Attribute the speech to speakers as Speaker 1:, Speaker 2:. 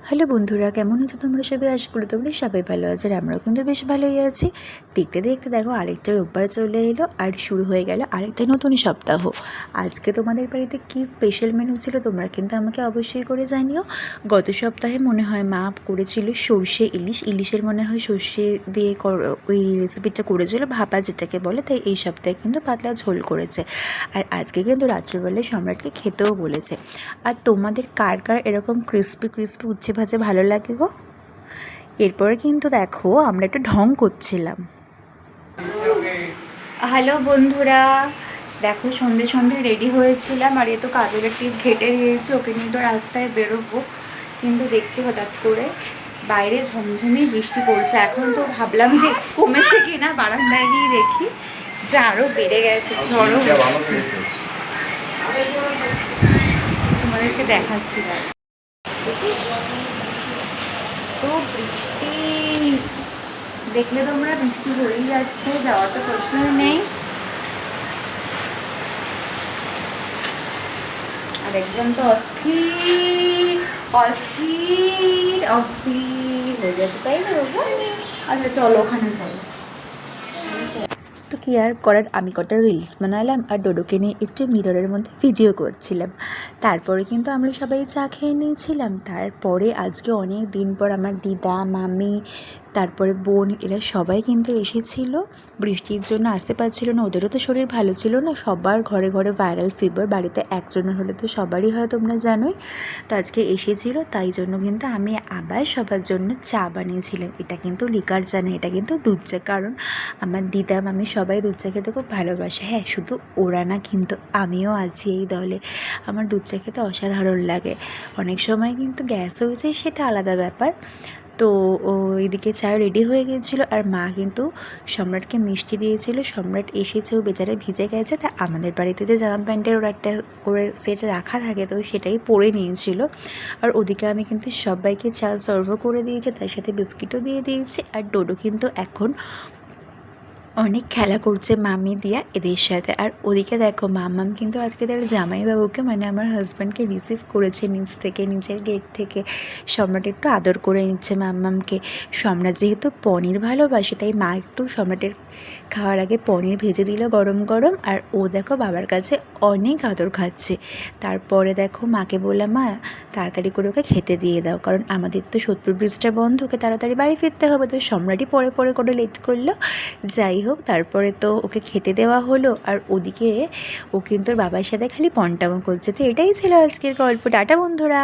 Speaker 1: Hello বন্ধুরা, কেমন আছো তোমরা সবাই? আশা করি তোমরা সবাই ভালো আছো আর আমরাও কিন্তু বেশ ভালোই আছি। দেখতে দেখতে দেখো আরেকটা রোববার চলে এলো আর শুরু হয়ে গেল আরেকটা নতুন সপ্তাহ। আজকে তোমাদের বাড়িতে কী স্পেশাল মেনু ছিল তোমরা কিন্তু আমাকে অবশ্যই করে জানিও। গত সপ্তাহে মনে হয় মা করেছিল সর্ষে ইলিশের মনে হয় সর্ষে দিয়ে ওই রেসিপিটা করেছিল, ভাপা যেটাকে বলে। তাই এই সপ্তাহে কিন্তু পাতলা ঝোল করেছে। আর আজকে কিন্তু রাত্রিবেলায় সম্রাটকে খেতেও বলেছে। আর তোমাদের কার কার এরকম ক্রিস্পি ক্রিস্পি উচ্ছে ভাজা ভালো লাগে গো? এরপরে কিন্তু দেখো আমরা একটু ঢং করছিলাম। হ্যালো বন্ধুরা, দেখো সন্ধে সন্ধে রেডি হয়েছিলাম আর এ তো কাজলের টিপ ঘেটে দিয়েছে, ওকে নিয়ে তো রাস্তায় বেরোবো। কিন্তু দেখছি হঠাৎ করে বাইরে ঝমঝমি বৃষ্টি পড়ছে। এখন তো ভাবলাম যে কমেছে কিনা, বারান্দায় গিয়ে দেখি যে আরও বেড়ে গেছে, ঝড়ও হচ্ছে। তোমাদেরকে দেখাচ্ছি তো বৃষ্টি দেখলে তোমরা, বৃষ্টি হয়েই যাচ্ছে, যাওয়ার তো প্রশ্নই নেই। আর একজন তো অস্থির অস্থির অস্থির হয়ে যাচ্ছে, তাই না বাবু? আচ্ছা চলো ওখানে চলো। তো কি আর করার, আমি কটা রিলস বানালাম আর ডোডোকে নিয়ে একটু মিররের মধ্যে ভিডিও করছিলাম। তারপরে কিন্তু আমরা সবাই চা খেয়ে নিয়েছিলাম। তারপরে আজকে অনেক দিন পর আমার দিদা, মামি, তারপরে বোন, এরা সবাই কিন্তু এসেছিল। বৃষ্টির জন্য আসতে পারছিল না, ওদেরও তো শরীর ভালো ছিল না। সবার ঘরে ঘরে ভাইরাল ফিভার, বাড়িতে একজনের হলে তো সবারই হয়, তোমরা জানোই। তো আজকে এসেছিল, তাই জন্য কিন্তু আমি আবার সবার জন্য চা বানিয়েছিলাম। এটা কিন্তু লিকার চা না, এটা কিন্তু দুধ চা। কারণ আমার দিদা, মামি সবাই দুধ চা খেতে খুব ভালোবাসে। হ্যাঁ, শুধু ওরা না, কিন্তু আমিও আছি এই দলে। আমার দুধ চা খেতে অসাধারণ লাগে। অনেক সময় কিন্তু গ্যাস হয়ে যায়, সেটা আলাদা ব্যাপার। তো ওইদিকে চা রেডি হয়ে গিয়েছিলো আর মা কিন্তু সম্রাটকে মিষ্টি দিয়েছিল। সম্রাট এসেছে, ও বেচারা ভিজে গেছে। তা আমাদের বাড়িতে যে জামা প্যান্টের ওর একটা করে সেট রাখা থাকে, তো সেটাই পরে নিয়েছিল। আর ওদিকে আমি কিন্তু সবাইকে চা সার্ভও করে দিয়েছি, তার সাথে বিস্কিটও দিয়ে দিয়েছি। আর ডোডো কিন্তু এখন অনেক খেলা করছে মামি দিয়া এদের সাথে। আর ওদিকে দেখো মাম্মাম কিন্তু আজকে তার জামাইবাবুকে, মানে আমার হাজব্যান্ডকে রিসিভ করেছে নিচ থেকে, নিচের গেট থেকে। সম্রাট একটু আদর করে নিচ্ছে মাম্মামকে। সম্রাট যেহেতু পনির ভালোবাসে, তাই মা একটু সম্রাটের খাওয়ার আগে পনির ভেজে দিল গরম গরম। আর ও দেখো বাবার কাছে অনেক আদর খাচ্ছে। তারপরে দেখো মাকে বললাম, মা তাড়াতাড়ি করে ওকে খেতে দিয়ে দাও, কারণ আমাদের তো সোদপুর ব্রিজটা বন্ধ, ওকে তাড়াতাড়ি বাড়ি ফিরতে হবে। তো সম্রাটই পরে পরে করে লেট করলো। যাই হোক, তারপরে তো ওকে খেতে দেওয়া হলো। আর ওদিকে ও কিন্তু ওর বাবার সাথে খালি পন্টামো করছে। তো এটাই ছিল আজকের গল্প। টাটা বন্ধুরা।